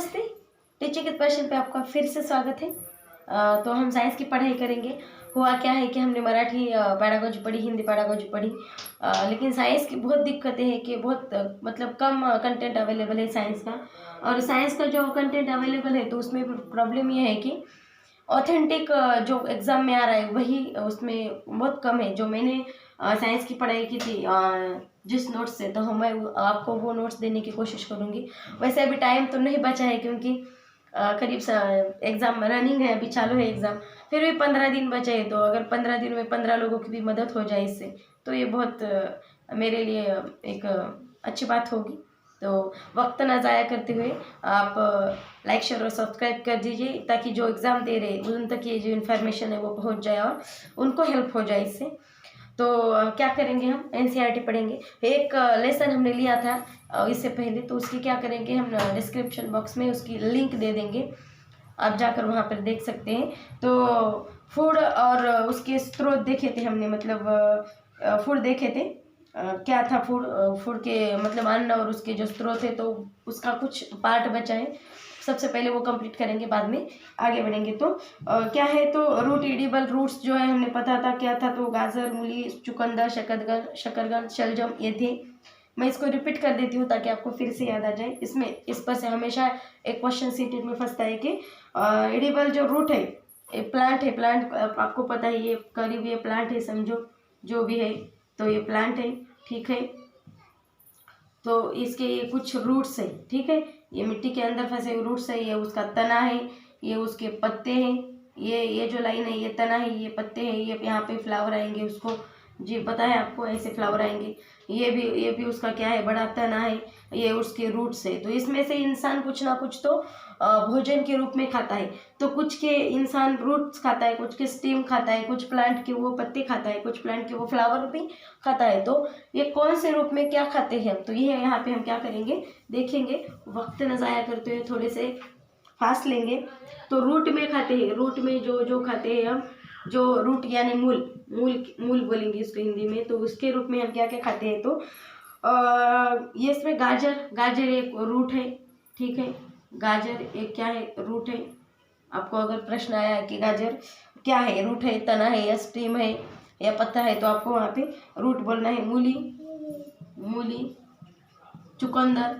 नमस्ते। टीचिंग के क्वेश्चन पे आपका फिर से स्वागत है। तो हम साइंस की पढ़ाई करेंगे। हुआ क्या है कि हमने मराठी पैडागोजी पढ़ी, हिंदी पैडागोजी पढ़ी, लेकिन साइंस की बहुत दिक्कतें हैं कि बहुत मतलब कम कंटेंट अवेलेबल है साइंस का। और साइंस का जो कंटेंट अवेलेबल है तो उसमें प्रॉब्लम ये है कि ऑथेंटिक जो एग्ज़ाम में आ रहा है वही उसमें बहुत कम है। जो मैंने साइंस की पढ़ाई की थी जिस नोट्स से, तो मैं आपको वो नोट्स देने की कोशिश करूँगी। वैसे अभी टाइम तो नहीं बचा है क्योंकि करीब एग्ज़ाम रनिंग है, अभी चालू है एग्ज़ाम, फिर भी 15 दिन बचे हैं। तो अगर 15 दिन में 15 लोगों की भी मदद हो जाए इससे, तो ये बहुत मेरे लिए एक अच्छी बात होगी। तो वक्त ना ज़ाया करते हुए आप लाइक शेयर और सब्सक्राइब कर दीजिए ताकि जो एग्ज़ाम दे रहे उन तक ये जो इन्फॉर्मेशन है वो पहुंच जाए और उनको हेल्प हो जाए इससे। तो क्या करेंगे, हम एनसीईआरटी पढ़ेंगे। एक लेसन हमने लिया था इससे पहले, तो उसकी क्या करेंगे, हम डिस्क्रिप्शन बॉक्स में उसकी लिंक दे देंगे, आप जाकर वहाँ पर देख सकते हैं। तो फूड और उसके स्रोत देखे थे हमने, मतलब फूड देखे थे क्या था फूड, फूड के मतलब अन्न और उसके जो स्रोत है, तो उसका कुछ पार्ट बचा है। सबसे पहले वो कंप्लीट करेंगे, बाद में आगे बढ़ेंगे। तो क्या है, तो रूट एडिबल रूट्स जो है हमने पता था क्या था, तो गाजर, मूली, चुकंदर, शकरकंद, शलजम ये थे। मैं इसको रिपीट कर देती हूँ ताकि आपको फिर से याद आ जाए। इसमें इस पर से हमेशा एक क्वेश्चन सीटेड में फंसता है कि एडिबल जो रूट है, प्लांट है, प्लांट आपको पता है, ये करीब ये प्लांट है समझो, जो भी है तो ये प्लांट है, ठीक है। तो इसके ये कुछ रूट्स है, ठीक है, ये मिट्टी के अंदर फंसे हुए रूट्स है, ये उसका तना है, ये उसके पत्ते हैं, ये जो लाइन है ये तना है, ये पत्ते हैं, ये यहाँ पे फ्लावर आएंगे, उसको जी पता है आपको, ऐसे फ्लावर आएंगे। ये भी उसका क्या है, बड़ा तना है, ये उसके रूट्स है। तो इसमें से इंसान कुछ ना कुछ तो भोजन के रूप में खाता है। तो कुछ के इंसान रूट्स खाता है, कुछ के स्टीम खाता है, कुछ प्लांट के वो पत्ते खाता है, कुछ प्लांट के वो फ्लावर भी खाता है। तो ये कौन से रूप में क्या खाते हैं हम, तो ये यहाँ पे हम क्या करेंगे देखेंगे। वक्त न ज़ाया करते हुए थोड़े से फास्ट लेंगे। तो रूट में खाते हैं, रूट में जो जो खाते हैं हम, जो रूट यानी मूल, मूल बोलेंगे इसको हिंदी में, तो उसके रूप में हम क्या क्या खाते हैं। तो ये इसमें गाजर एक रूट है, ठीक है, गाजर एक क्या है, रूट है। आपको अगर प्रश्न आया कि गाजर क्या है, रूट है, तना है या स्टीम है या पत्ता है, तो आपको वहाँ पे रूट बोलना है। मूली, चुकंदर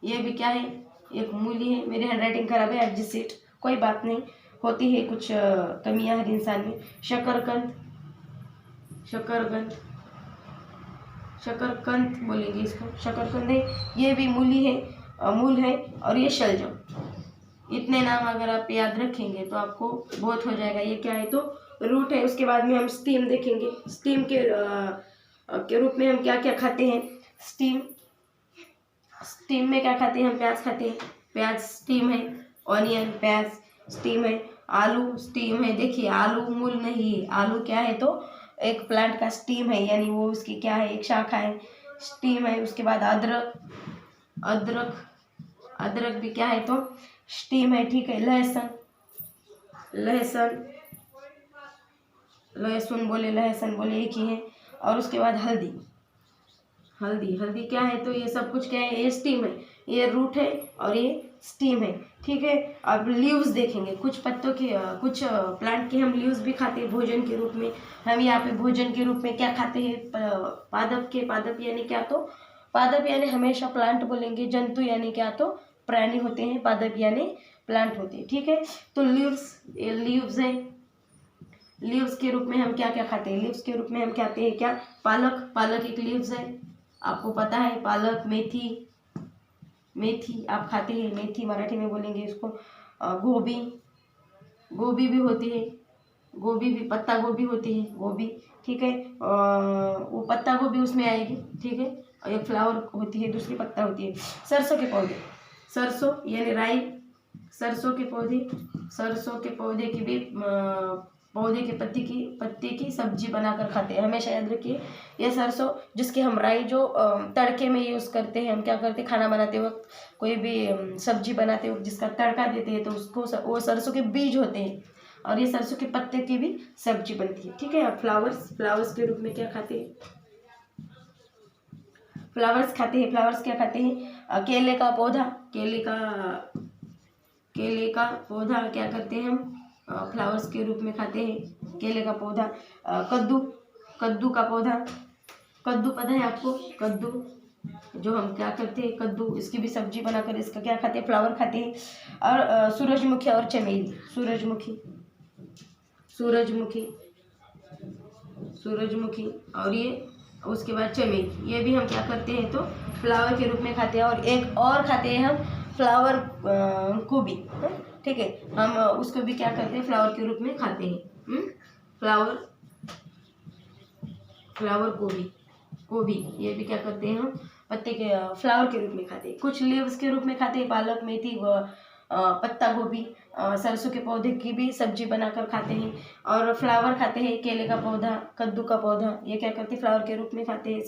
ये भी क्या है, एक मूली है। मेरी हैंडराइटिंग खराब है, एडजस्ट इट, कोई बात नहीं, होती है कुछ कमियां हर इंसान में। शकरकंद बोलेंगे इसको, शकरकंद है, ये भी मूली है, मूल है। और ये शलजम। इतने नाम अगर आप याद रखेंगे तो आपको बहुत हो जाएगा। ये क्या है, तो रूट है। उसके बाद में हम स्टीम देखेंगे। स्टीम के रूप में हम क्या क्या खाते हैं। स्टीम में क्या खाते हैं हम, प्याज खाते हैं, प्याज स्टीम है। ऑनियन, प्याज स्टीम है। आलू स्टीम है। देखिए आलू मूल नहीं है, आलू क्या है, तो एक प्लांट का स्टीम है, यानी वो उसकी क्या है, एक शाखा है, स्टीम है। उसके बाद अदरक भी क्या है, तो स्टीम है, ठीक है। लहसुन बोले एक ही है। और उसके बाद हल्दी क्या है, तो ये सब कुछ क्या है, ये स्टीम है, ये रूट है और ये स्टीम है, ठीक है। अब लीव्स देखेंगे। कुछ पत्तों के कुछ प्लांट के हम लीव्स भी खाते हैं भोजन के रूप में। हम यहाँ पे भोजन के रूप में क्या खाते हैं, पादप यानी क्या, तो पादप यानी हमेशा प्लांट बोलेंगे, जंतु यानी क्या, तो प्राणी होते हैं, पादप यानी प्लांट होते हैं, ठीक है। तो लीव्स है। लीव्स के रूप में हम क्या क्या खाते हैं, लीव्स के रूप में हम खाते हैं क्या, पालक एक लीव्स है, आपको पता है। पालक, मेथी आप खाते हैं, मेथी मराठी में बोलेंगे इसको। गोभी भी होती है, गोभी भी, पत्ता गोभी होती है, गोभी, ठीक है। वो पत्ता गोभी उसमें आएगी, ठीक है। और एक फ्लावर होती है, दूसरी पत्ता होती है। सरसों के पौधे, सरसों यानी राई, सरसों के पौधे की भी पौधे के पत्ते की सब्जी बनाकर खाते हैं, हमेशा याद रखिए। ये सरसों जिसकी हम राई जो तड़के में यूज़ करते हैं, हम क्या करते हैं, खाना बनाते वक्त, कोई भी सब्जी बनाते वक्त जिसका तड़का देते हैं, तो उसको वो सरसों के बीज होते हैं, और ये सरसों के पत्ते की भी सब्जी बनती है, ठीक है। अब फ्लावर्स के रूप में क्या खाते हैं, फ्लावर्स खाते हैं। फ्लावर्स क्या खाते हैं? केले का पौधा, केले का पौधा क्या करते हैं हम? फ्लावर्स के रूप में खाते हैं केले का पौधा। कद्दू का पौधा, कद्दू पता है आपको? कद्दू जो हम क्या करते हैं, कद्दू, इसकी भी सब्जी बनाकर इसका क्या खाते हैं? फ्लावर खाते हैं। और सूरजमुखी और चमेली, सूरजमुखी और ये उसके बाद चमेली, ये भी हम क्या करते हैं तो फ्लावर के रूप में खाते हैं। और एक और खाते हैं हम फ्लावर गोभी, ठीक है, हम उसको भी क्या करते हैं? फ्लावर के रूप में खाते हैं। फ्लावर गोभी, ये भी क्या करते हैं हम? पत्ते के फ्लावर के रूप में खाते हैं। कुछ लीव्स के रूप में खाते हैं, पालक, मेथी व पत्ता गोभी, सरसों के पौधे की भी सब्जी बनाकर खाते हैं। और फ्लावर खाते हैं, केले का पौधा, कद्दू का पौधा, ये क्या करते हैं? फ्लावर के रूप में खाते हैं।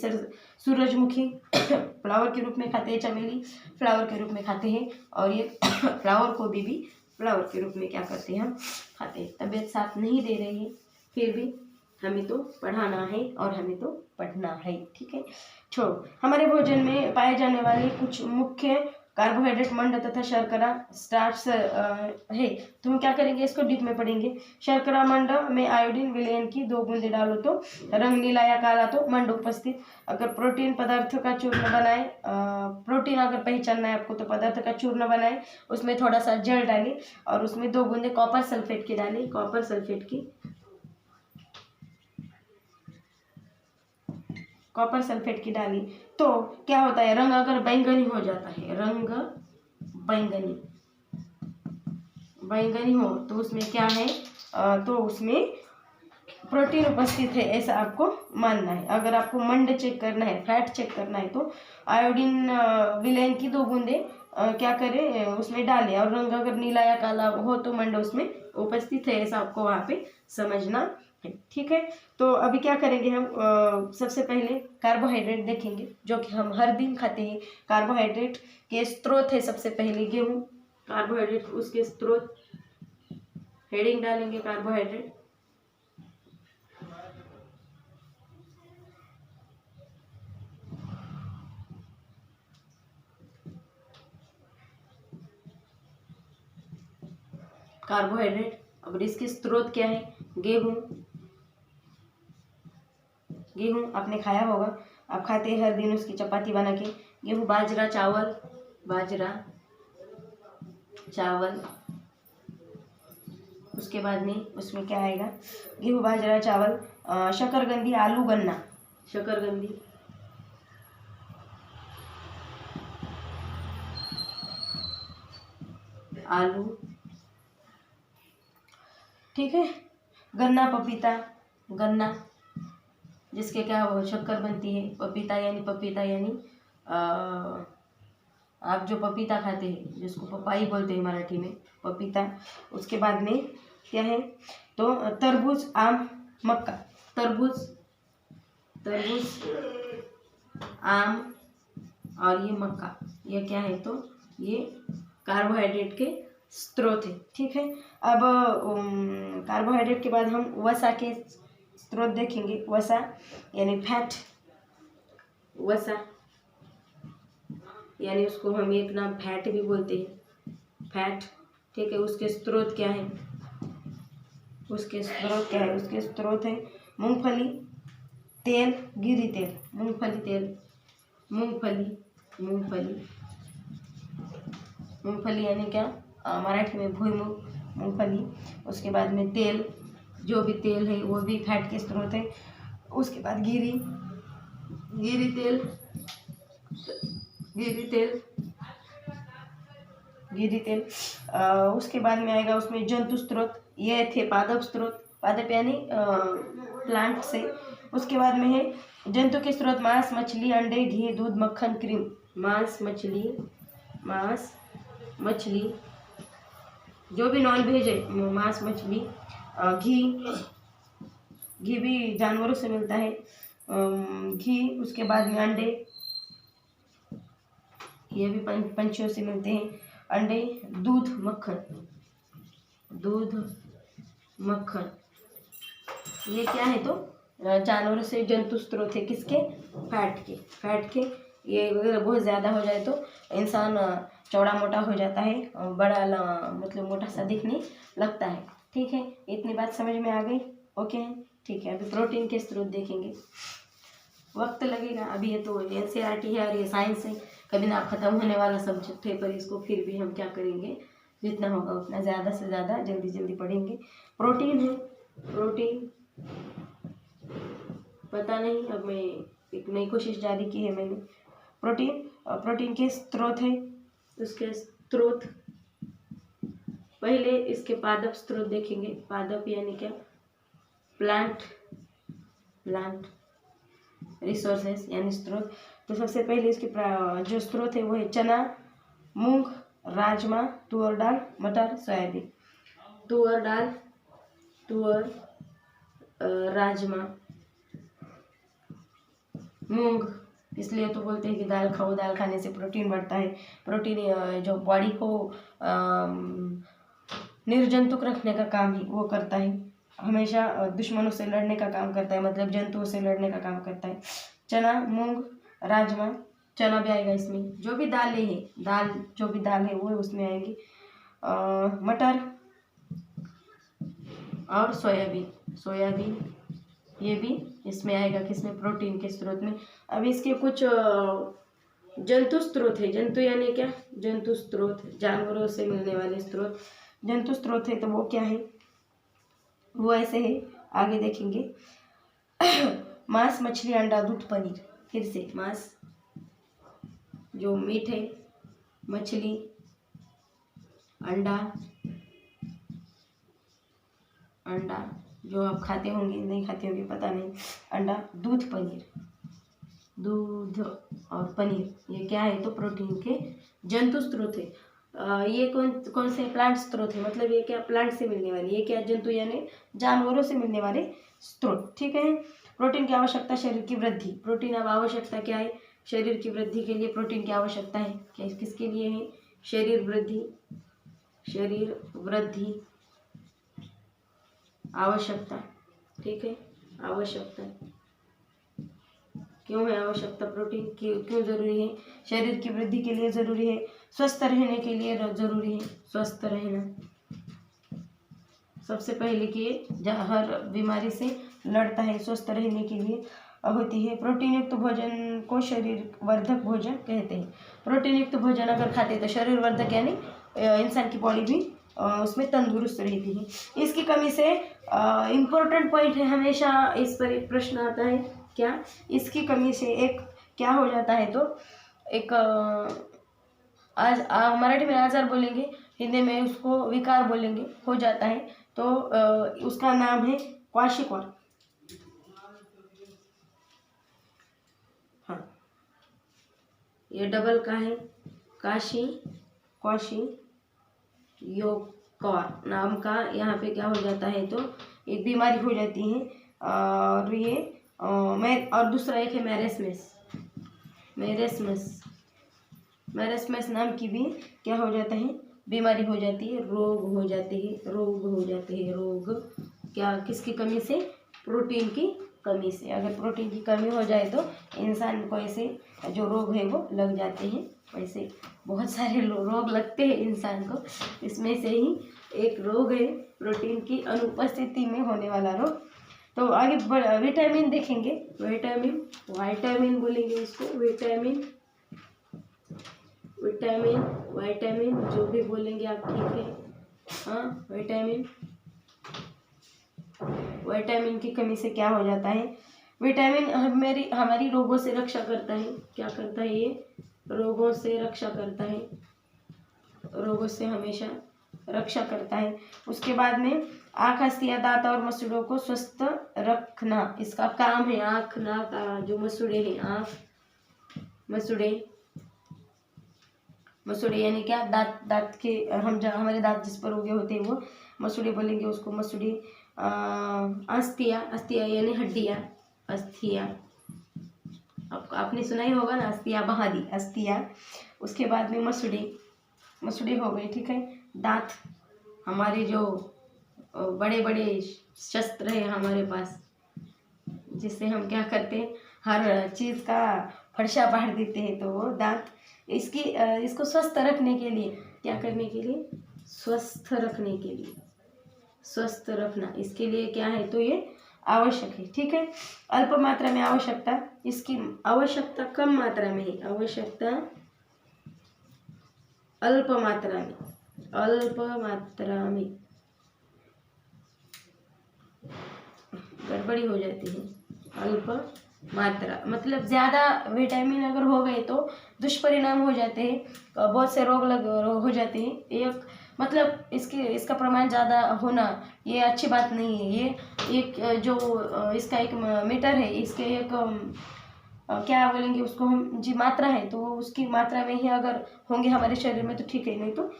सूरजमुखी फ्लावर के रूप में खाते हैं, चमेली फ्लावर के रूप में खाते हैं, और ये फ्लावर गोभी भी फ्लावर के रूप में क्या करते हैं? हम खाते हैं। तबीयत साथ नहीं दे रही है, फिर भी हमें तो पढ़ाना है और हमें तो पढ़ना है, ठीक है। छोड़ो, हमारे भोजन में पाए जाने वाले कुछ मुख्य कार्बोहाइड्रेट, मंड तथा शर्करा, स्टार्च है। तो हम क्या करेंगे? इसको डीप में पढ़ेंगे। शर्करा मंड में आयोडीन विलयन की 2 बूंदे डालो तो रंग नीला या काला, तो मंड उपस्थित। अगर प्रोटीन पदार्थ का चूर्ण बनाए, प्रोटीन अगर पहचानना है आपको तो पदार्थ का चूर्ण बनाए, उसमें थोड़ा सा जल डालें और उसमें 2 बूंदे कॉपर सल्फेट की डालें, कॉपर सल्फेट की डाली तो क्या होता है? रंग अगर बैंगनी हो जाता है, रंग बैंगनी हो तो उसमें क्या है? तो उसमें प्रोटीन उपस्थित है, ऐसा आपको मानना है। अगर आपको मंड चेक करना है, फैट चेक करना है, तो आयोडीन विलयन की 2 बूंदे क्या करें? उसमें डालें, और रंग अगर नीला या काला हो तो मंड उसमें उपस्थित है, ऐसा आपको वहाँ पे समझना है, ठीक है। तो अभी क्या करेंगे हम? सबसे पहले कार्बोहाइड्रेट देखेंगे जो कि हम हर दिन खाते हैं। कार्बोहाइड्रेट के स्रोत है सबसे पहले गेहूँ, कार्बोहाइड्रेट उसके स्रोत, हेडिंग डालेंगे कार्बोहाइड्रेट। कार्बोहाइड्रेट, अब इसके स्रोत क्या है? गेहूँ आपने खाया होगा, आप खाते हैं हर दिन उसकी चपाती बना के। गेहूँ, बाजरा, चावल, उसके बाद में उसमें क्या आएगा? गेहूँ, बाजरा, चावल, शकरकंदी, आलू, गन्ना, शकरकंदी, आलू, ठीक है। गन्ना, गन्ना जिसके क्या वो शक्कर बनती है। पपीता यानी आप जो पपीता खाते हैं, जिसको पपाई बोलते हैं मराठी में, पपीता। उसके बाद में क्या है? तो तरबूज, आम, मक्का। तरबूज, आम और ये मक्का, ये क्या है? तो ये कार्बोहाइड्रेट के स्रोत है, ठीक है। अब कार्बोहाइड्रेट के बाद हम वसा के स्रोत देखेंगे। वसा यानी फैट, यानी उसको हम एक नाम फैट भी बोलते हैं, फैट, ठीक है। उसके स्रोत क्या है? उसके स्रोत है मूंगफली तेल, गिरी तेल, मूंगफली यानी क्या? मराठी में भुईमुग, मूंगफली। उसके बाद में तेल, जो भी तेल है वो भी फैट के स्रोत है। उसके बाद गिरी तेल, उसके बाद में आएगा उसमें जंतु स्रोत, ये थे पादप स्रोत, पादप यानी प्लांट से। उसके बाद में है जंतु के स्रोत, मांस, मछली, अंडे, घी, दूध, मक्खन, क्रीम। मांस, मछली जो भी नॉन वेज है, मांस, मछली, घी भी जानवरों से मिलता है, घी। उसके बाद में अंडे, ये भी पंछियों से मिलते हैं, अंडे, दूध, मक्खन, ये क्या है? तो जानवरों से जंतु स्रोत है, किसके? फैट के। ये वगैरह बहुत ज़्यादा हो जाए तो इंसान चौड़ा मोटा हो जाता है, बड़ा मतलब मोटा सा दिखने लगता है। ठीक है, इतनी बात समझ में आ गई? ओके है, ठीक है। अभी प्रोटीन के स्रोत देखेंगे, वक्त लगेगा। अभी ये तो NCERT है और ये साइंस है, कभी ना ख़त्म होने वाला सब्जेक्ट है, पर इसको फिर भी हम क्या करेंगे, जितना होगा उतना ज़्यादा से ज़्यादा जल्दी जल्दी पढ़ेंगे। प्रोटीन है, प्रोटीन पता नहीं, अब मैं एक नई कोशिश जारी की है मैंने। प्रोटीन के स्रोत है, उसके स्रोत पहले इसके पादप स्रोत देखेंगे। पादप यानी क्या? प्लांट रिसोर्सेस यानी स्रोत। तो सबसे पहले इसके जो स्रोत है वो है चना, मूंग, राजमा, तुअर दाल, मटर, सोयाबीन। तुअर राजमा, मूंग, इसलिए तो बोलते हैं कि दाल खाओ, दाल खाने से प्रोटीन बढ़ता है। प्रोटीन जो बॉडी को निर्जंतुक रखने का काम ही वो करता है, हमेशा दुश्मनों से लड़ने का काम करता है, मतलब जंतुओं से लड़ने का काम करता है। चना, मूंग, राजमा, चना भी आएगा इसमें, जो भी दालें हैं, जो भी दाल है वो उसमें आएगी। मटर और सोयाबीन ये भी इसमें आएगा, किसमें? प्रोटीन के स्रोत में। अब इसके कुछ जंतु स्रोत है। जंतु यानी क्या? जंतु स्रोत, जानवरों से मिलने वाले स्रोत जंतु स्रोत है। तो वो क्या है? वो ऐसे है, आगे देखेंगे। मांस, मछली, अंडा, दूध, पनीर। फिर से मांस, जो मीट है, मछली, अंडा जो आप खाते होंगे, नहीं खाते होंगे पता नहीं, अंडा, दूध, और पनीर, ये क्या है? तो प्रोटीन के जंतु स्रोत है। ये कौन से प्लांट स्रोत है, मतलब ये क्या? प्लांट से मिलने वाले, ये क्या? जंतु यानी जानवरों से मिलने वाले स्रोत। ठीक है। प्रोटीन की आवश्यकता शरीर की वृद्धि। प्रोटीन अब आवश्यकता क्या है? शरीर की वृद्धि के लिए प्रोटीन की आवश्यकता है। क्या किसके लिए है? शरीर वृद्धि आवश्यकता। ठीक है, आवश्यकता क्यों है? आवश्यकता प्रोटीन क्यों जरूरी है? शरीर की वृद्धि के लिए जरूरी है, स्वस्थ रहने के लिए जरूरी है। स्वस्थ रहना सबसे पहले कि हर बीमारी से लड़ता है, स्वस्थ रहने के लिए होती है। प्रोटीन युक्त भोजन को शरीर वर्धक भोजन कहते हैं। प्रोटीन युक्त भोजन अगर खाते तो शरीर वर्धक यानी इंसान की बॉडी भी उसमें तंदुरुस्त रहती है। इसकी कमी से इम्पोर्टेंट पॉइंट है, हमेशा इस पर एक प्रश्न आता है, क्या? इसकी कमी से एक क्या हो जाता है? तो एक आज मराठी में आजार बोलेंगे, हिंदी में उसको विकार बोलेंगे, हो जाता है। तो उसका नाम है क्वाशिक्वार। हाँ, ये डबल का है, क्वाशियोकार नाम का। यहाँ पे क्या हो जाता है? तो एक बीमारी हो जाती है, और ये और दूसरा एक है मैरेस्मस नाम की भी क्या हो जाता है? बीमारी हो जाती है, रोग हो जाते हैं। रोग क्या? किसकी कमी से? प्रोटीन की कमी से। अगर प्रोटीन की कमी हो जाए तो इंसान को ऐसे जो रोग है वो लग जाते हैं। वैसे बहुत सारे रोग लगते हैं इंसान को, इसमें से ही एक रोग है प्रोटीन की अनुपस्थिति में होने वाला रोग। तो आगे विटामिन देखेंगे। विटामिन बोलेंगे इसको, विटामिन जो भी बोलेंगे आप, ठीक है। हाँ, विटामिन की कमी से क्या हो जाता है? विटामिन हमारी रोगों से रक्षा करता है। क्या करता है ये? रोगों से रक्षा करता है, रोगों से हमेशा रक्षा करता है। उसके बाद में आँख, अस्थियाँ, दांत और मसूड़ों को स्वस्थ रखना इसका काम है। आँख, नाक, जो मसूड़े हैं, आँख, मसूड़े यानी क्या? दांत के हमारे दांत जिस पर उगे होते हैं वो मसूड़े बोलेंगे उसको, मसूड़े। अस्थियाँ यानी हड्डियाँ, अस्थियाँ, आपने सुना ही होगा ना, अस्थियाँ बहा दी, अस्थियाँ। उसके बाद में मसूड़े हो गए, ठीक है। दांत, हमारे जो बड़े बड़े शस्त्र है हमारे पास, जिससे हम क्या करते हैं? हर चीज़ का फरसा पाड़ देते हैं, तो वो दांत इसको स्वस्थ रखने के लिए क्या करने के लिए, स्वस्थ रखने के लिए, स्वस्थ रखना इसके लिए क्या है, तो ये आवश्यक है। ठीक है, अल्प मात्रा में आवश्यकता, इसकी आवश्यकता कम मात्रा में है, आवश्यकता अल्प मात्रा में, अल्प मात्रा में गड़बड़ी हो जाती है। अल्प मात्रा मतलब ज़्यादा विटामिन अगर हो गए तो दुष्परिणाम हो जाते हैं, बहुत से रोग हो जाते हैं। एक मतलब इसका प्रमाण ज़्यादा होना ये अच्छी बात नहीं है। ये एक जो इसका एक मीटर है, इसके एक क्या बोलेंगे उसको हम जी, मात्रा है, तो उसकी मात्रा में ही अगर होंगे हमारे शरीर में तो ठीक है, नहीं तो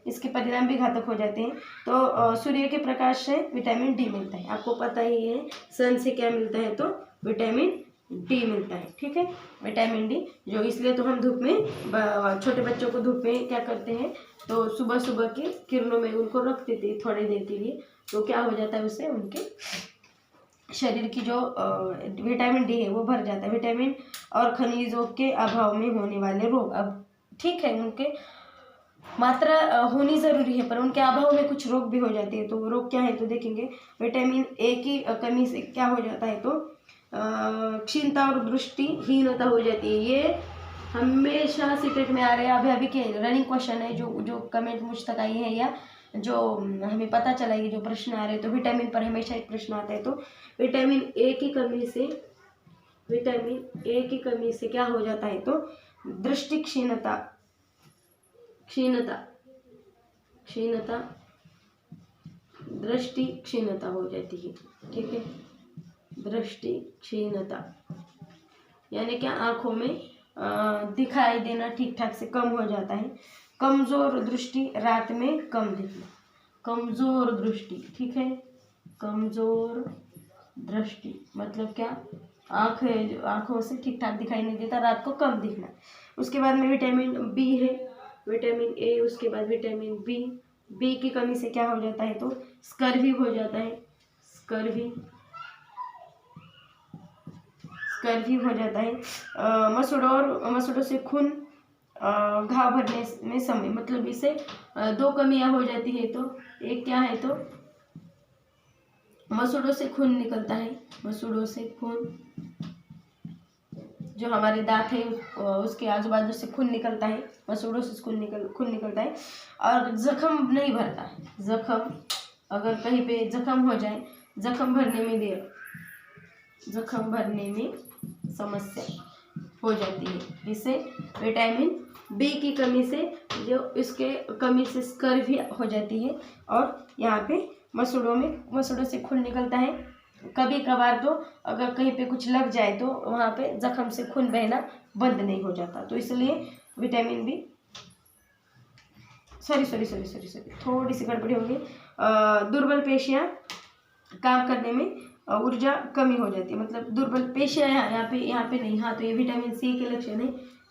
इसके परिणाम भी घातक हो जाते हैं। तो सूर्य के प्रकाश से विटामिन डी मिलता है, आपको पता ही है। सन से क्या मिलता है, तो विटामिन डी मिलता है। ठीक है, विटामिन डी जो इसलिए तो हम धूप में छोटे बच्चों को धूप में क्या करते हैं, तो सुबह सुबह की किरणों में उनको रख देते हैं थोड़ी देर के लिए, तो क्या हो जाता है, उससे उनके शरीर की जो विटामिन डी है वो भर जाता है। विटामिन और खनिजों के अभाव में होने वाले रोग, अब ठीक है उनके मात्रा होनी ज़रूरी है, पर उनके अभाव में कुछ रोग भी हो जाते हैं। तो वो रोग क्या है, तो देखेंगे विटामिन ए की कमी से क्या हो जाता है, तो क्षीणता और दृष्टिहीनता हो जाती है। ये हमेशा सीटेट में आ रहे हैं, अभी के रनिंग क्वेश्चन है, जो कमेंट मुझ तक आई है या जो हमें पता चला है, जो प्रश्न आ रहे हैं, तो विटामिन पर हमेशा एक प्रश्न आता है। तो विटामिन ए की कमी से क्या हो जाता है, तो दृष्टि क्षीणता दृष्टि क्षीणता हो जाती है। ठीक है, दृष्टि क्षीणता यानी क्या, आंखों में दिखाई देना ठीक ठाक से कम हो जाता है। कमजोर दृष्टि, रात में कम दिखना, कमजोर दृष्टि। ठीक है, कमजोर दृष्टि मतलब क्या, आंखों से ठीक ठाक दिखाई नहीं देता, रात को कम दिखना। उसके बाद में विटामिन बी है, विटामिन ए, उसके बाद विटामिन बी की कमी से क्या हो जाता है, तो स्कर्वी हो जाता है, स्कर्वी हो जाता है। मसूड़ों से खून, घाव भरने में समय, मतलब इसे दो कमियां हो जाती है। तो एक क्या है, तो मसूड़ों से खून निकलता है, मसूड़ों से खून, जो हमारे दांत है उसके आजू बाजू से खून निकलता है, मसूड़ों से खून निकलता है। और जख्म नहीं भरता, जख्म अगर कहीं पे जख्म हो जाए, जख्म भरने में समस्या हो जाती है। जिससे विटामिन बी की कमी से, जो इसके कमी से स्कर्वी हो जाती है, और यहाँ पे मसूड़ों से खून निकलता है। कभी कभार तो अगर कहीं पे कुछ लग जाए तो वहाँ पे जख्म से खून बहना बंद नहीं हो जाता, तो इसलिए विटामिन बी, सॉरी थोड़ी सी गड़बड़ी होगी। दुर्बल पेशियाँ काम करने में ऊर्जा कमी हो जाती है, मतलब दुर्बल पेशियाँ यहाँ पे नहीं, हाँ तो ये विटामिन सी के लक्षण है,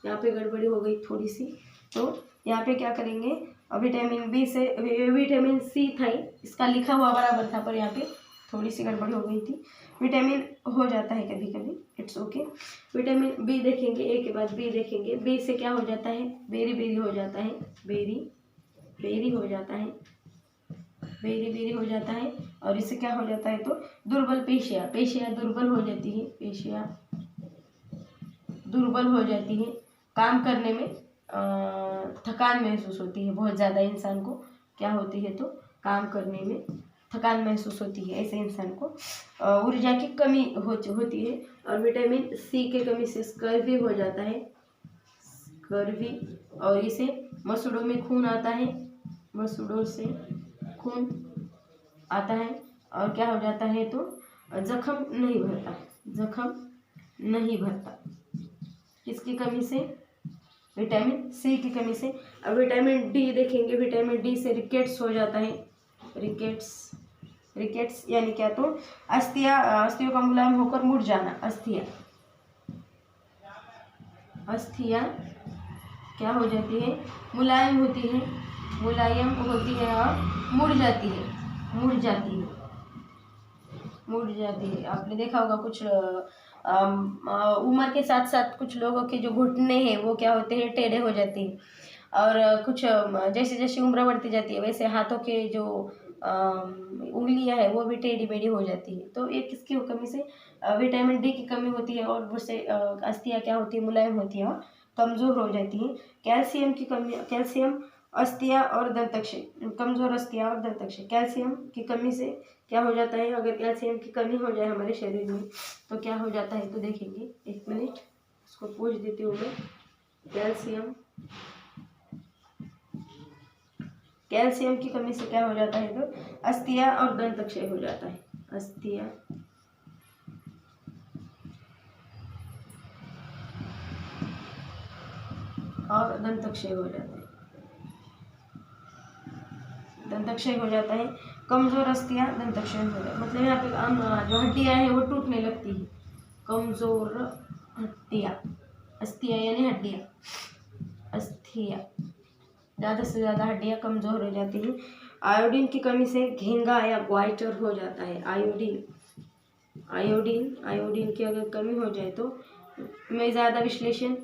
यहाँ पे गड़बड़ी हो गई थोड़ी सी। तो यहाँ पे क्या करेंगे, विटामिन बी से विटामिन सी था, इसका लिखा हुआ बराबर था, पर यहाँ पे थोड़ी सी गड़बड़ी हो गई थी। विटामिन हो जाता है कभी कभी, इट्स ओके। विटामिन बी देखेंगे, ए के बाद बी देखेंगे। बी से क्या हो जाता है, बेरी हो जाता है, बेरी हो जाता है। और इससे क्या हो जाता है, तो दुर्बल पेशियाँ दुर्बल हो जाती है, पेशियाँ दुर्बल हो जाती है। काम करने में थकान महसूस होती है, बहुत ज़्यादा इंसान को क्या होती है, तो काम करने में थकान महसूस होती है, ऐसे इंसान को ऊर्जा की कमी होती है। और विटामिन सी के कमी से स्कर्वी हो जाता है, स्कर्वी, और इसे मसूड़ों में खून आता है, मसूड़ों से खून आता है, और क्या हो जाता है, तो जख्म नहीं भरता, किसकी कमी से, विटामिन सी की कमी से। अब विटामिन डी देखेंगे, विटामिन डी से रिकेट्स हो जाता है, रिकेट्स यानी क्या, तो अस्थियों का मुलायम होकर मुड़ जाना, अस्थियाँ क्या हो जाती है, मुलायम होती है और मुड़ जाती है। आपने देखा होगा कुछ उम्र के साथ साथ कुछ लोगों के जो घुटने हैं वो क्या होते हैं, टेढ़े हो जाते हैं। और कुछ जैसे जैसे उम्र बढ़ती जाती है वैसे हाथों के जो उंगलियां है वो भी टेढ़ी मेढ़ी हो जाती है। तो ये किसकी कमी से, विटामिन डी की कमी होती है और उससे अस्थियां क्या होती है, मुलायम होती है और कमज़ोर हो जाती है। कैल्शियम की कमी, कैल्शियम अस्थियां और दंतक्षय, कमज़ोर अस्थियां और दंतक्षय, कैल्शियम की कमी से क्या हो जाता है, अगर कैल्शियम की कमी हो जाए हमारे शरीर में तो क्या हो जाता है, तो देखेंगे। एक मिनट इसको पूछ देती हूँ मैं। कैल्शियम की कमी से क्या हो जाता है, तो अस्थियां और दंतक्षय हो जाता है। अस्थियां और दंतक्षय हो जाता है। दंतक्षय हो जाता है, कमजोर अस्थियां दंतक्षय हो जाता है। मतलब यहाँ पे जो हड्डियां हैं वो टूटने लगती है। कमजोर हड्डियां, अस्थियां यानी हड्डियां, अस्थियां ज़्यादा से ज़्यादा हड्डियां कमज़ोर हो जाती हैं। आयोडीन की कमी से घेंगा या ग्वाइटर हो जाता है। आयोडीन की अगर कमी हो जाए तो, मैं ज़्यादा विश्लेषण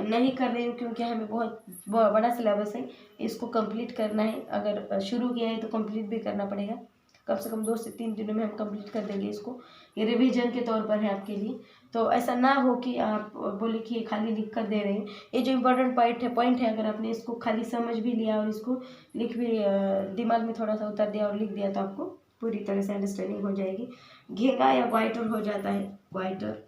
नहीं कर रही हूँ क्योंकि हमें बहुत बड़ा सिलेबस है, इसको कंप्लीट करना है। अगर शुरू किया है तो कंप्लीट भी करना पड़ेगा। कम से कम 2 से 3 दिनों में हम कंप्लीट कर देंगे इसको। ये रिवीजन के तौर पर है आपके लिए। तो ऐसा ना हो कि आप बोले कि ये खाली लिख कर दे रहे हैं। ये जो इम्पोर्टेंट पॉइंट है अगर आपने इसको खाली समझ भी लिया और इसको लिख भी दिमाग में थोड़ा सा उतर दिया और लिख दिया तो आपको पूरी तरह से अंडरस्टैंडिंग हो जाएगी। घेंगा या ग्वाइटर हो जाता है। ग्वाइटर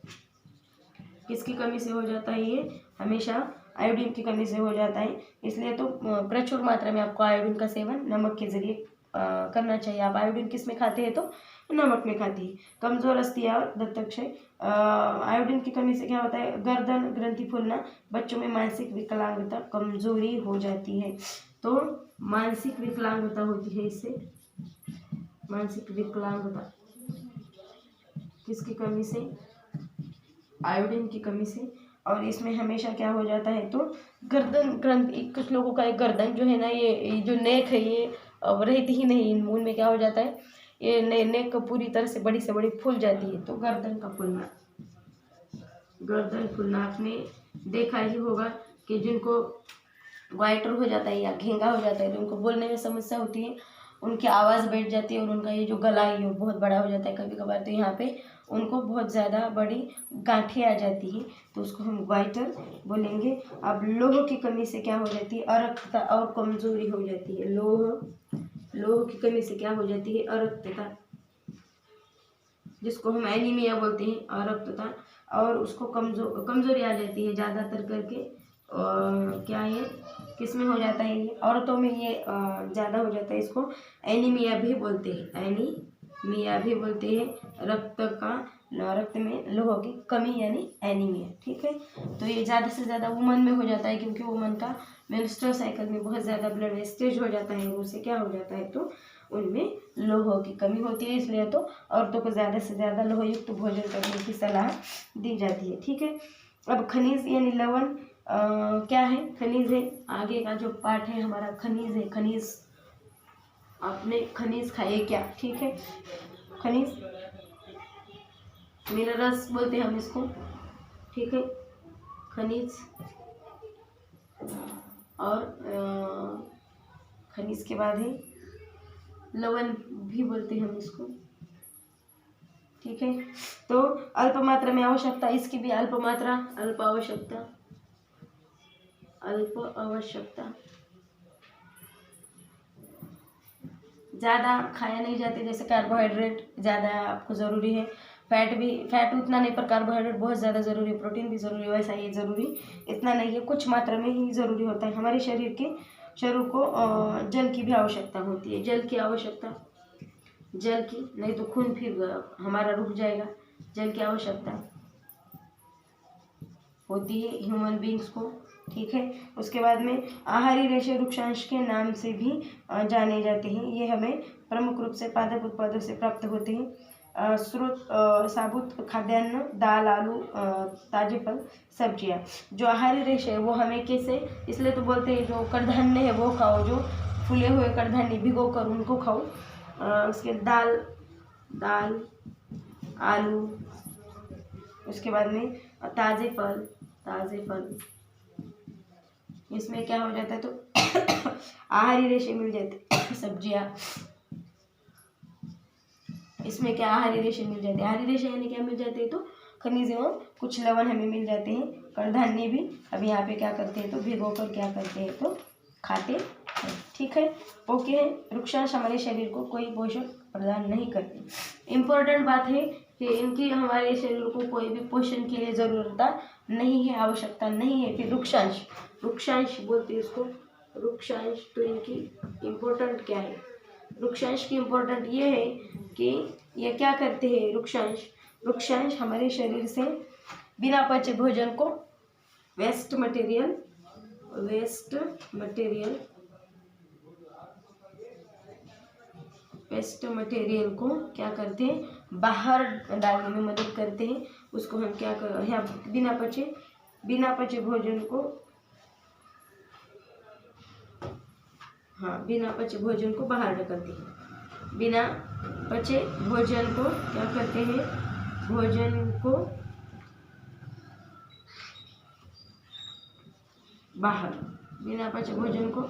किसकी कमी से हो जाता है, ये हमेशा आयोडीन की कमी से हो जाता है। इसलिए तो प्रचुर मात्रा में आपको आयोडीन का सेवन नमक के जरिए करना चाहिए। आप आयोडीन किस में खाते हैं, तो नमक में खाते हैं। कमजोर अस्थियां और दंतक्षय, आयोडीन की कमी से क्या होता है, गर्दन ग्रंथि फूलना, बच्चों में मानसिक विकलांगता, कमजोरी हो जाती है। तो मानसिक विकलांगता होती है इससे। मानसिक विकलांगता किसकी कमी से, आयोडीन की कमी से। और इसमें हमेशा क्या हो जाता है, तो गर्दन ग्रंथि, कुछ लोगों का एक गर्दन जो है ना, ये जो नेक है ये रहती ही नहीं। उनमें क्या हो जाता है, ये नेक पूरी तरह से बड़ी फूल जाती है। तो गर्दन फूलना आपने देखा ही होगा कि जिनको ग्वाइटर हो जाता है या घेंगा हो जाता है तो उनको बोलने में समस्या होती है, उनकी आवाज़ बैठ जाती है और उनका ये जो गला है ये बहुत बड़ा हो जाता है कभी कभार। तो यहाँ पे उनको बहुत ज़्यादा बड़ी गांठें आ जाती है तो उसको हम ग्वाइटर बोलेंगे। अब लोह की कमी से क्या हो जाती है, अरक्तता और कमजोरी हो जाती है। लोह की कमी से क्या हो जाती है, अरक्तता, जिसको हम एनीमिया बोलते हैं, अरक्तता, और उसको कमजोरी आ जाती है ज़्यादातर करके। और क्या ये किस में हो जाता है, ये औरतों में ये ज़्यादा हो जाता है। इसको एनीमिया भी बोलते हैं, एनीमिया भी बोलते हैं। रक्त में लोह की कमी यानी एनीमिया। ठीक है, तो ये ज़्यादा से ज़्यादा वुमन में हो जाता है क्योंकि वुमन का मेंस्ट्रुअल साइकिल में बहुत ज़्यादा ब्लड वेस्टेज हो जाता है, उससे क्या हो जाता है, तो उनमें लोह की कमी होती है। इसलिए तो औरतों को ज़्यादा से ज़्यादा लोहयुक्त भोजन करने की सलाह दी जाती है। ठीक है, अब खनिज यानी लवण क्या है, खनिज है। आगे का जो पार्ट है हमारा खनिज है। खनिज, आपने खनिज खाए क्या, ठीक है, खनिज मेरा रस बोलते हैं हम इसको। ठीक है, खनिज और खनिज के बाद है लवण भी बोलते हैं हम इसको। ठीक है, तो अल्प मात्रा में आवश्यकता, इसकी भी अल्प मात्रा, अल्प आवश्यकता, ज़्यादा खाया नहीं जाते। जैसे कार्बोहाइड्रेट ज़्यादा आपको ज़रूरी है, फैट उतना नहीं पर कार्बोहाइड्रेट बहुत ज़्यादा ज़रूरी है, प्रोटीन भी ज़रूरी है, वैसा ये ज़रूरी इतना नहीं है, कुछ मात्रा में ही ज़रूरी होता है। हमारे शरीर को जल की भी आवश्यकता होती है, जल की, नहीं तो खून फिर हमारा रुक जाएगा। जल की आवश्यकता होती है ह्यूमन बींग्स को। ठीक है, उसके बाद में आहारी रेशे वृक्षांश के नाम से भी जाने जाते हैं। ये हमें प्रमुख रूप से पादप उत्पादों से प्राप्त होते हैं। स्रोत साबुत खाद्यान्न, दाल, आलू, ताजे फल, सब्जियां। जो आहारी रेशे है वो हमें कैसे, इसलिए तो बोलते हैं जो कडधान्य है वो खाओ, जो फूले हुए कडधान्य भिगो कर उनको खाओ। उसके दाल, आलू, उसके बाद में ताज़े फल, ताज़े फल, इसमें क्या हो जाता है तो आहारी रेशे मिल जाते, सब्जियां, इसमें क्या आहारी रेशे मिल जाते हैं। आहारी रेशे यानी क्या मिल जाते हैं तो खनिज एवं कुछ लवण हमें मिल जाते हैं। कडधान्य भी अब यहाँ पे क्या करते हैं तो भिगो कर क्या करते हैं तो खाते हैं। ठीक है, ओके है। वृक्षांश हमारे शरीर को कोई पोषण प्रदान नहीं करते। इम्पोर्टेंट बात है कि इनकी हमारे शरीर को कोई भी पोषण के लिए ज़रूरत नहीं है, आवश्यकता नहीं है। फिर वृक्षांश, वृक्षांश बोलते हैं इसको, वृक्षांश। तो इनकी इम्पोर्टेंट क्या है, वृक्षांश की इम्पोर्टेंट ये है कि ये क्या करते हैं वृक्षांश, वृक्षांश हमारे शरीर से बिना पचे भोजन को, waste material, waste material, waste material को क्या करते हैं बाहर डालने में मदद करते हैं। उसको हम क्या कर, या बिना पचे भोजन को, हाँ बिना पचे भोजन को बाहर निकलते हैं। बिना पचे भोजन को क्या करते हैं, भोजन को बाहर, बिना पचे भोजन को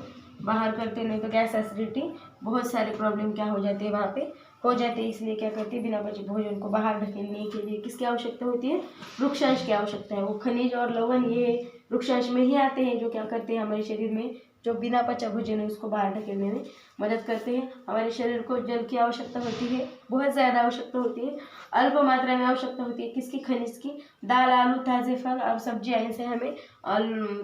बाहर करते, नहीं तो गैस एसिडिटी बहुत सारे प्रॉब्लम क्या हो जाते हैं वहाँ पे हो जाते हैं। इसलिए क्या करते हैं बिना पचे भोजन को बाहर ढकेलने के लिए किसकी आवश्यकता होती है, वृक्षांश की आवश्यकता है। वो खनिज और लवण ये वृक्षांश में ही आते हैं जो क्या करते हैं हमारे शरीर में जो बिना पचा भोजन है उसको बाहर ढकेलने में मदद करते हैं। हमारे शरीर को जल की आवश्यकता होती है, बहुत ज़्यादा आवश्यकता होती है, अल्प मात्रा में आवश्यकता होती है। किसकी, खनिज की। दाल, आलू, ताज़े फल और सब्जियाँ, इनसे हमें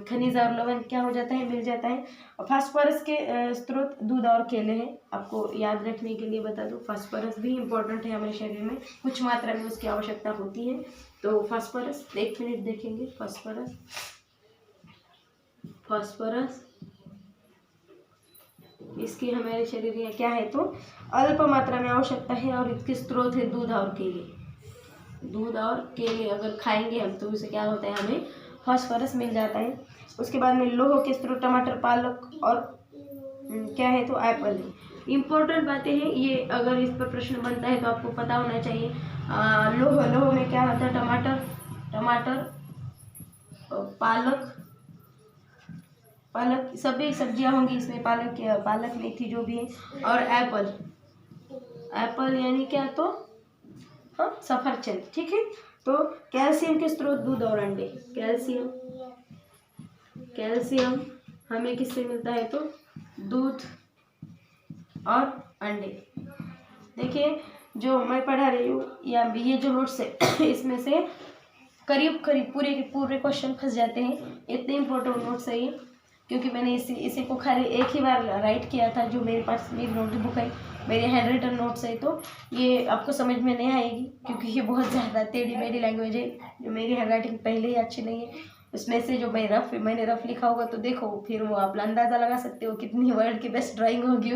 खनिज और लवण क्या हो जाता है, मिल जाता है। फास्फोरस के स्रोत दूध और केले हैं। आपको याद रखने के लिए बता दूं, फास्फोरस भी इम्पोर्टेंट है हमारे शरीर में, कुछ मात्रा में उसकी आवश्यकता होती है। तो फास्फोरस 1 मिनट देखेंगे। फास्फोरस, फास्फोरस इसकी हमारे शरीर में क्या है तो अल्प मात्रा में आवश्यकता है और इसके स्रोत है दूध और केले। दूध और केले अगर खाएंगे हम तो उससे क्या होता है, हमें फास्फोरस मिल जाता है। उसके बाद में लोह के स्रोत टमाटर, पालक और क्या है तो एप्पल है। इम्पोर्टेंट बातें हैं ये, अगर इस पर प्रश्न बनता है तो आपको पता होना चाहिए। लोह में क्या होता है, टमाटर, पालक सभी सब्जियां होंगी इसमें, पालक मेथी जो भी है, और एप्पल यानी क्या तो हाँ सफरचंद। ठीक है, तो कैल्शियम के स्रोत दूध और अंडे। कैल्शियम हमें किससे मिलता है तो दूध और अंडे। देखिए जो मैं पढ़ा रही हूँ या ये जो नोट्स है इसमें से करीब पूरे के पूरे क्वेश्चन फंस जाते हैं। इतने इम्पोर्टेंट नोट्स है ये, क्योंकि मैंने इसी को खाली एक ही बार राइट किया था। जो मेरे पास मेरी नोटबुक है, मेरे हैंड रिटन नोट्स है, तो ये आपको समझ में नहीं आएगी क्योंकि ये बहुत ज़्यादा टेढ़ी मेढ़ी लैंग्वेज है। जो मेरी हैंड राइटिंग पहले ही अच्छी नहीं है, उसमें से जो मैंने रफ लिखा होगा तो देखो फिर वो आप अंदाज़ा लगा सकते हो कितनी वर्ड की बेस्ट ड्राइंग होगी।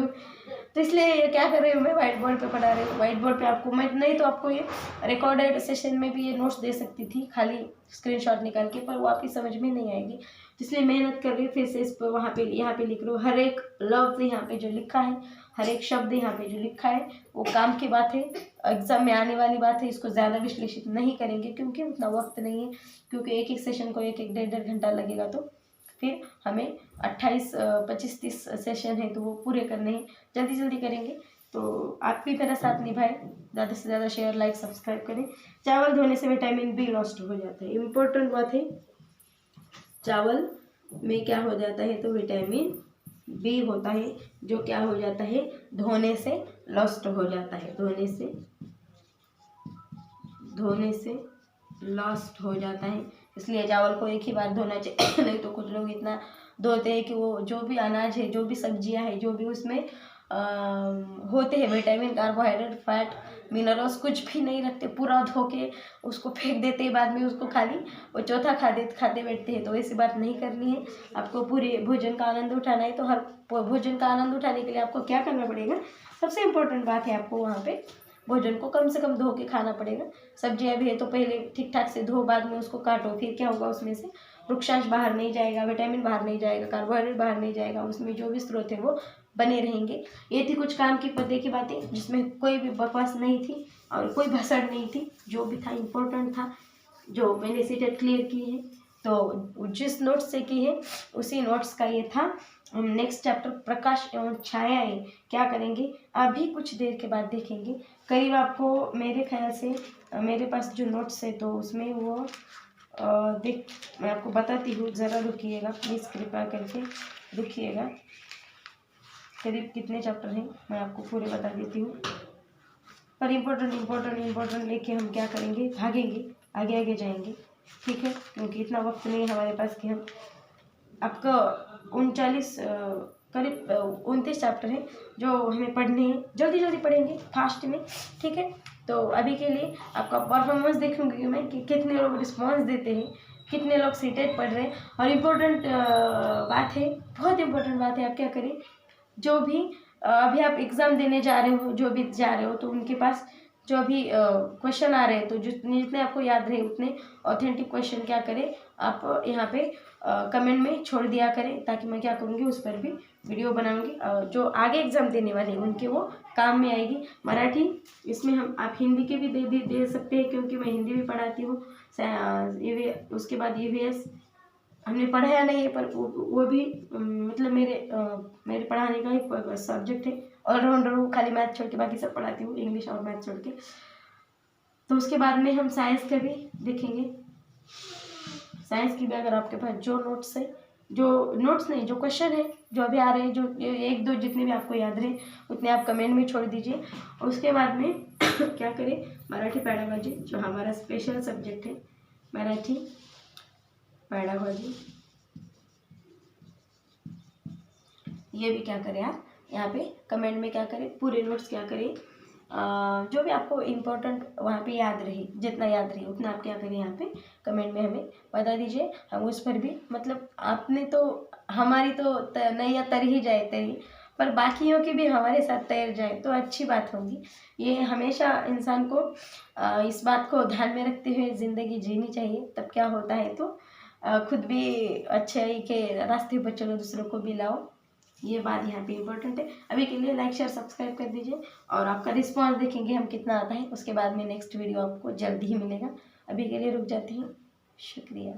तो इसलिए क्या कर रही हूँ मैं, व्हाइट बोर्ड पे पढ़ा रही हूँ। व्हाइट बोर्ड पे आपको मैं नहीं तो आपको ये रिकॉर्डेड सेशन में भी ये नोट्स दे सकती थी खाली स्क्रीनशॉट निकाल के, पर वो आपकी समझ में नहीं आएगी। इसलिए मेहनत कर रही हूँ, फिर से इस पर वहाँ पे यहाँ पे लिख रही हूँ। हर एक लफ्ज़ यहाँ पे जो लिखा है, हर एक शब्द यहाँ पे जो लिखा है वो काम की बात है, एग्जाम में आने वाली बात है। इसको ज़्यादा विश्लेषित नहीं करेंगे क्योंकि उतना वक्त नहीं है, क्योंकि एक सेशन को 1-1, 1.5 घंटा लगेगा। तो फिर हमें 28, 25, 30 सेशन है तो वो पूरे करने हैं, जल्दी करेंगे। तो आप भी मेरा साथ निभाएं, ज़्यादा से ज़्यादा शेयर, लाइक, सब्सक्राइब करें। चावल धोने से विटामिन बी लॉस्ट हो जाता है, इम्पोर्टेंट बात है। चावल में क्या हो जाता है तो विटामिन बी होता है, जो क्या हो जाता है धोने से लॉस्ट हो जाता है, धोने से लॉस्ट हो जाता है। इसलिए चावल को एक ही बार धोना चाहिए। नहीं तो कुछ लोग इतना धोते हैं कि वो जो भी अनाज है, जो भी सब्जियां है, जो भी उसमें होते हैं विटामिन, कार्बोहाइड्रेट, फैट, मिनरल्स, कुछ भी नहीं रखते, पूरा धो के उसको फेंक देते हैं। बाद में उसको खाली वो चौथा खाते बैठते हैं। तो ऐसी बात नहीं करनी है, आपको पूरे भोजन का आनंद उठाना है। तो हर भोजन का आनंद उठाने के लिए आपको क्या करना पड़ेगा, सबसे इम्पोर्टेंट बात है, आपको वहाँ पे भोजन को कम से कम धो के खाना पड़ेगा। सब्जियां भी है तो पहले ठीक ठाक से धो, बाद में उसको काटो। फिर क्या होगा, उसमें से वृक्षांश बाहर नहीं जाएगा, विटामिन बाहर नहीं जाएगा, कार्बोहाइड्रेट बाहर नहीं जाएगा, उसमें जो भी स्रोत है वो बने रहेंगे। ये थी कुछ काम की पते की बातें, जिसमें कोई भी बकवास नहीं थी और कोई भसड़ नहीं थी। जो भी था इम्पोर्टेंट था, जो मैंने सीटेट क्लियर की है, तो जिस नोट्स से की है उसी नोट्स का ये था। हम नेक्स्ट चैप्टर प्रकाश एवं छायाएं क्या करेंगे अभी कुछ देर के बाद देखेंगे। करीब आपको मेरे ख्याल से मेरे पास जो नोट्स है तो उसमें वो देख मैं आपको बताती हूँ, ज़रा रुकिएगा प्लीज़, कृपया करके रुकिएगा। करीब कितने चैप्टर हैं मैं आपको पूरे बता देती हूँ, पर इम्पोर्टेंट लेके हम क्या करेंगे, भागेंगे, आगे आगे जाएंगे, ठीक है, क्योंकि इतना वक्त नहीं है हमारे पास कि हम आपका 39 करीब 29 चैप्टर हैं जो हमें पढ़ने हैं, जल्दी जल्दी पढ़ेंगे फास्ट में, ठीक है। तो अभी के लिए आपका परफॉर्मेंस देखूंगी मैं कि कितने लोग रिस्पॉन्स देते हैं, कितने लोग सीटेट पढ़ रहे हैं। और इम्पोर्टेंट बात है, बहुत इम्पोर्टेंट बात है, आप क्या करें, जो भी अभी आप एग्ज़ाम देने जा रहे हो, जो भी जा रहे हो, तो उनके पास जो अभी क्वेश्चन आ रहे हैं तो जितने जितने आपको याद रहे उतने ऑथेंटिक क्वेश्चन क्या करें आप यहाँ पे कमेंट में छोड़ दिया करें, ताकि मैं क्या करूँगी उस पर भी वीडियो बनाऊँगी। जो आगे एग्ज़ाम देने वाले हैं उनके वो काम में आएगी। मराठी इसमें हम आप हिंदी के भी दे सकते हैं, क्योंकि मैं हिंदी भी पढ़ाती हूँ। उसके बाद EVS हमने पढ़ाया नहीं है, पर वो भी मतलब मेरे पढ़ाने का एक सब्जेक्ट है, ऑलराउंडर हूँ, खाली मैथ छोड़ के बाकी सब पढ़ाती हूँ, इंग्लिश और मैथ छोड़ के। तो उसके बाद में हम साइंस का भी देखेंगे। साइंस की भी अगर आपके पास जो नोट्स है, जो नोट्स नहीं, जो क्वेश्चन है जो अभी आ रहे हैं, जो एक दो जितने भी आपको याद रहे उतने आप कमेंट में छोड़ दीजिए। उसके बाद में क्या करें, मराठी पैडागॉजी जो हमारा स्पेशल सब्जेक्ट है, मराठी पैडागॉजी, ये भी क्या करें आप यहाँ पे कमेंट में क्या करें, पूरे नोट्स क्या करें, जो भी आपको इम्पोर्टेंट वहाँ पे याद रहे, जितना याद रहे उतना आप क्या करें यहाँ पे कमेंट में हमें बता दीजिए। हम उस पर भी मतलब आपने तो हमारी तो नैया तर ही जाए तरी, पर बाकियों की भी हमारे साथ तैर जाए तो अच्छी बात होगी। ये हमेशा इंसान को इस बात को ध्यान में रखते हुए ज़िंदगी जीनी चाहिए, तब क्या होता है तो खुद भी अच्छाई के रास्ते पर चलो, दूसरों को भी लाओ। ये बात यहाँ पे इम्पोर्टेंट है। अभी के लिए लाइक शेयर सब्सक्राइब कर दीजिए, और आपका रिस्पॉन्स देखेंगे हम कितना आता है, उसके बाद में नेक्स्ट वीडियो आपको जल्दी ही मिलेगा। अभी के लिए रुक जाती हूँ, शुक्रिया।